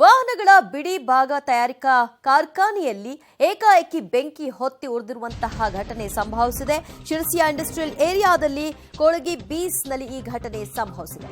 ವಾಹನಗಳ ಬಿಡಿ ಭಾಗ ತಯಾರಿಕಾ ಕಾರ್ಖಾನೆಯಲ್ಲಿ ಏಕಾಏಕಿ ಬೆಂಕಿ ಹೊತ್ತಿ ಉರಿದಿರುವಂತಹ ಘಟನೆ ಸಂಭವಿಸಿದೆ. ಶಿರಸಿಯ ಇಂಡಸ್ಟ್ರಿಯಲ್ ಏರಿಯಾದಲ್ಲಿ ಕೊಳಗಿ ಬೀಸ್ನಲ್ಲಿ ಈ ಘಟನೆ ಸಂಭವಿಸಿದೆ.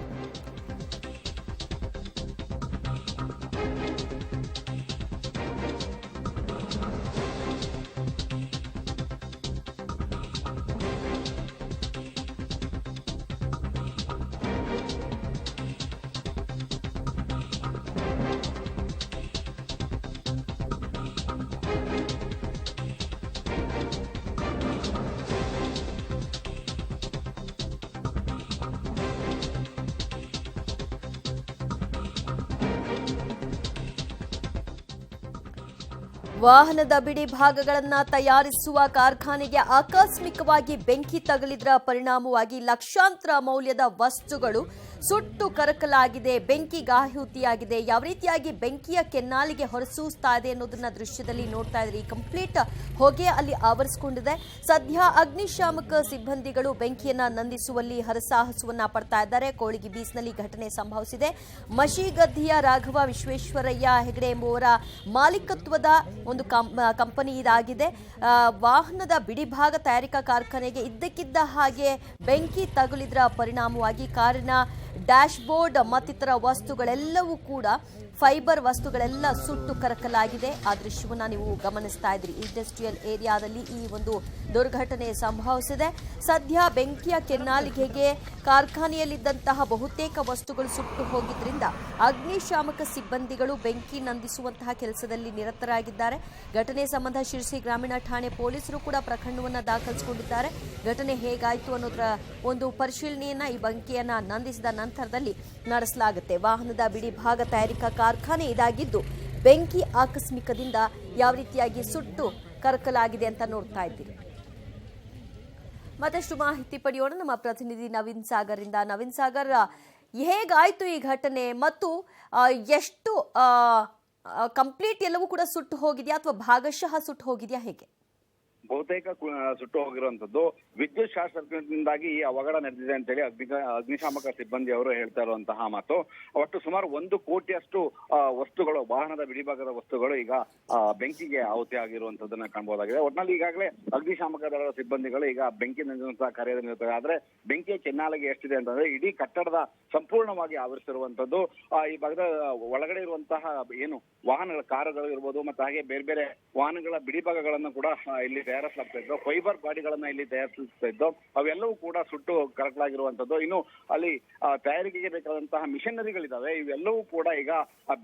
ವಾಹನದ ಬಿಡಿ ಭಾಗಗಳನ್ನು ತಯಾರಿಸುವ ಕಾರ್ಖಾನೆಗೆ ಆಕಸ್ಮಿಕವಾಗಿ ಬೆಂಕಿ ತಗುಲಿದ್ರ ಪರಿಣಾಮವಾಗಿ ಲಕ್ಷಾಂತರ ಮೌಲ್ಯದ ವಸ್ತುಗಳು ಸುಟ್ಟು ಕರಕಲಾಗಿದೆ. ಬೆಂಕಿಗಾಹುತಿಯಾಗಿದೆ. ಯಾವ ರೀತಿಯಾಗಿ ಬೆಂಕಿಯ ಕೆನ್ನಾಲಿಗೆ ಹೊರಸೂಸ್ತಾ ಇದೆ ಅನ್ನೋದನ್ನ ದೃಶ್ಯದಲ್ಲಿ ನೋಡ್ತಾ ಇದ್ರಿ. ಕಂಪ್ಲೀಟ್ ಹೊಗೆ ಅಲ್ಲಿ ಆವರಿಸಿಕೊಂಡಿದೆ. ಸದ್ಯ ಅಗ್ನಿಶಾಮಕ ಸಿಬ್ಬಂದಿಗಳು ಬೆಂಕಿಯನ್ನ ನಂದಿಸುವಲ್ಲಿ ಹರಸಾಹಸವನ್ನ ಪಡ್ತಾ ಇದ್ದಾರೆ. ಕೊಳಗಿ ಬೀಸ್ನಲ್ಲಿ ಘಟನೆ ಸಂಭವಿಸಿದೆ. ಮಶಿಗದ್ದಿಯ ರಾಘವ ವಿಶ್ವೇಶ್ವರಯ್ಯ ಹೆಗಡೆ ಎಂಬುವರ ಮಾಲೀಕತ್ವದ ಒಂದು ಕಂಪನಿ ಇದಾಗಿದೆ. ವಾಹನದ ಬಿಡಿಭಾಗ ತಯಾರಿಕಾ ಕಾರ್ಖಾನೆಗೆ ಇದ್ದಕ್ಕಿದ್ದ ಹಾಗೆ ಬೆಂಕಿ ತಗುಲಿದ್ರ ಪರಿಣಾಮವಾಗಿ ಕಾರಿನ ಡ್ಯಾಶ್ ಬೋರ್ಡ್ ಮತ್ತಿತರ ವಸ್ತುಗಳೆಲ್ಲವೂ ಕೂಡ ಫೈಬರ್ ವಸ್ತುಗಳೆಲ್ಲ ಸುಟ್ಟು ಕರಕಲಾಗಿದೆ. ಆ ದೃಶ್ಯವನ್ನ ನೀವು ಗಮನಿಸ್ತಾ ಇದ್ರಿ. ಇಂಡಸ್ಟ್ರಿಯಲ್ ಏರಿಯಾದಲ್ಲಿ ಈ ಒಂದು ದುರ್ಘಟನೆ ಸಂಭವಿಸಿದೆ. ಸದ್ಯ ಬೆಂಕಿಯ ಕೆನ್ನಾಲಿಗೆಗೆ ಕಾರ್ಖಾನೆಯಲ್ಲಿದ್ದಂತಹ ಬಹುತೇಕ ವಸ್ತುಗಳು ಸುಟ್ಟು ಹೋಗಿದ್ರಿಂದ ಅಗ್ನಿಶಾಮಕ ಸಿಬ್ಬಂದಿಗಳು ಬೆಂಕಿ ನಂದಿಸುವಂತಹ ಕೆಲಸದಲ್ಲಿ ನಿರತರಾಗಿದ್ದಾರೆ. ಘಟನೆ ಸಂಬಂಧ ಶಿರಸಿ ಗ್ರಾಮೀಣ ಠಾಣೆ ಪೊಲೀಸರು ಕೂಡ ಪ್ರಕರಣವನ್ನು ದಾಖಲಿಸಿಕೊಂಡಿದ್ದಾರೆ. ಘಟನೆ ಹೇಗಾಯಿತು ಅನ್ನೋದರ ಒಂದು ಪರಿಶೀಲನೆಯನ್ನ ಈ ಬೆಂಕಿಯನ್ನ ನಂದಿಸಿದ ನಂತರದಲ್ಲಿ ನಡೆಸಲಾಗುತ್ತೆ. ವಾಹನದ ಬಿಡಿ ಭಾಗ ತಯಾರಿಕಾ ಕಾರ್ಖಾನೆ ಇದಾಗಿದ್ದು ಬೆಂಕಿ ಆಕಸ್ಮಿಕದಿಂದ ಯಾವ ರೀತಿಯಾಗಿ ಸುಟ್ಟು ಕರಕಲಾಗಿದೆ ಅಂತ ನೋಡ್ತಾ ಇದ್ದೀರಿ. ಮತ್ತಷ್ಟು ಮಾಹಿತಿ ಪಡೆಯೋಣ ನಮ್ಮ ಪ್ರತಿನಿಧಿ ನವೀನ್ ಸಾಗರ್ ಇಂದ. ನವೀನ್ ಸಾಗರ್, ಹೇಗಾಯ್ತು ಈ ಘಟನೆ ಮತ್ತು ಎಷ್ಟು ಕಂಪ್ಲೀಟ್ ಎಲ್ಲವೂ ಕೂಡ ಸುಟ್ಟು ಹೋಗಿದೆಯಾ ಅಥವಾ ಭಾಗಶಃ ಸುಟ್ಟು ಹೋಗಿದೆಯಾ, ಹೇಗೆ? ಬಹುತೇಕ ಸುಟ್ಟು ಹೋಗಿರುವಂತದ್ದು ವಿದ್ಯುತ್ ಶಾರ್ಟ್ ಸರ್ಕ್ಯೂಟ್ನಿಂದಾಗಿ ಈ ಅವಘಡ ನಡೆದಿದೆ ಅಂತ ಹೇಳಿ ಅಗ್ನಿಶಾಮಕ ಸಿಬ್ಬಂದಿ ಅವರು ಹೇಳ್ತಾ ಇರುವಂತಹ ಮಾತು. ಒಟ್ಟು ಸುಮಾರು 1 ಕೋಟಿಯಷ್ಟು ವಸ್ತುಗಳು, ವಾಹನದ ಬಿಡಿಭಾಗದ ವಸ್ತುಗಳು ಈಗ ಬೆಂಕಿಗೆ ಆಹುತಿ ಆಗಿರುವಂತದ್ದನ್ನ ಕಾಣಬಹುದಾಗಿದೆ. ಒಟ್ಟಿನಲ್ಲಿ ಈಗಾಗಲೇ ಅಗ್ನಿಶಾಮಕ ದಳದ ಸಿಬ್ಬಂದಿಗಳು ಈಗ ಬೆಂಕಿ ನಂದಿಸುವಂತಹ ಕಾರ್ಯದಲ್ಲಿ ಇರ್ತಾರೆ. ಆದ್ರೆ ಬೆಂಕಿಯ ಕೆನ್ನಾಲಿಗೆ ಎಷ್ಟಿದೆ ಅಂತಂದ್ರೆ ಇಡೀ ಕಟ್ಟಡದ ಸಂಪೂರ್ಣವಾಗಿ ಆವರಿಸಿರುವಂತದ್ದು. ಈ ಭಾಗದ ಒಳಗಡೆ ಇರುವಂತಹ ಏನು ವಾಹನಗಳ ಕಾರುಗಳು ಇರ್ಬೋದು, ಮತ್ತೆ ಹಾಗೆ ಬೇರೆ ಬೇರೆ ವಾಹನಗಳ ಬಿಡಿಭಾಗಗಳನ್ನು ಕೂಡ ಇಲ್ಲಿ ತಯಾರಿಸಲಾಗ್ತಾ ಇದ್ದು, ಫೈಬರ್ ಬಾಡಿಗಳನ್ನ ಇಲ್ಲಿ ತಯಾರಿಸ್ತಾ ಇದ್ದು, ಅವೆಲ್ಲವೂ ಕೂಡ ಸುಟ್ಟು ಕರಕಲಾಗಿರುವಂತದ್ದು. ಇನ್ನು ಅಲ್ಲಿ ತಯಾರಿಕೆಗೆ ಬೇಕಾದಂತಹ ಮಿಷನರಿಗಳಿದಾವೆ, ಇವೆಲ್ಲವೂ ಕೂಡ ಈಗ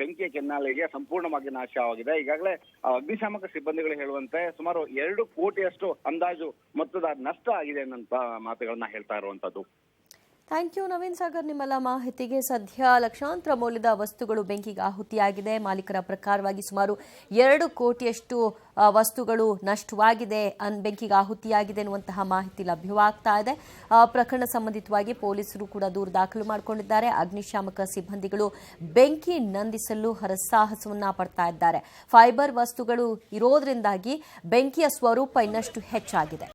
ಬೆಂಕಿಯ ಕೆನ್ನಾಲಿಗೆ ಸಂಪೂರ್ಣವಾಗಿ ನಾಶವಾಗಿದೆ. ಈಗಾಗಲೇ ಅಗ್ನಿಶಾಮಕ ಸಿಬ್ಬಂದಿಗಳು ಹೇಳುವಂತೆ ಸುಮಾರು 2 ಕೋಟಿಯಷ್ಟು ಅಂದಾಜು ಮೊತ್ತದ ನಷ್ಟ ಆಗಿದೆ ಅನ್ನೋ ಮಾತುಗಳನ್ನ ಹೇಳ್ತಾ ಇರುವಂತದ್ದು. ಥ್ಯಾಂಕ್ ಯು ನವೀನ್ ಸಾಗರ್, ನಿಮ್ಮೆಲ್ಲ ಮಾಹಿತಿಗೆ. ಸದ್ಯ ಲಕ್ಷಾಂತರ ಮೌಲ್ಯದ ವಸ್ತುಗಳು ಬೆಂಕಿಗೆ ಆಹುತಿಯಾಗಿದೆ. ಮಾಲೀಕರ ಪ್ರಕಾರವಾಗಿ ಸುಮಾರು 2 ಕೋಟಿಯಷ್ಟು ವಸ್ತುಗಳು ನಷ್ಟವಾಗಿದೆ, ಬೆಂಕಿಗೆ ಆಹುತಿಯಾಗಿದೆ ಎನ್ನುವಂತಹ ಮಾಹಿತಿ ಲಭ್ಯವಾಗ್ತಾ ಇದೆ. ಪ್ರಕರಣ ಸಂಬಂಧಿತವಾಗಿ ಪೊಲೀಸರು ಕೂಡ ದೂರು ದಾಖಲು ಮಾಡಿಕೊಂಡಿದ್ದಾರೆ. ಅಗ್ನಿಶಾಮಕ ಸಿಬ್ಬಂದಿಗಳು ಬೆಂಕಿ ನಂದಿಸಲು ಹರಸಾಹಸವನ್ನ ಪಡ್ತಾ ಇದ್ದಾರೆ. ಫೈಬರ್ ವಸ್ತುಗಳು ಇರೋದ್ರಿಂದಾಗಿ ಬೆಂಕಿಯ ಸ್ವರೂಪ ಇನ್ನಷ್ಟು ಹೆಚ್ಚಾಗಿದೆ.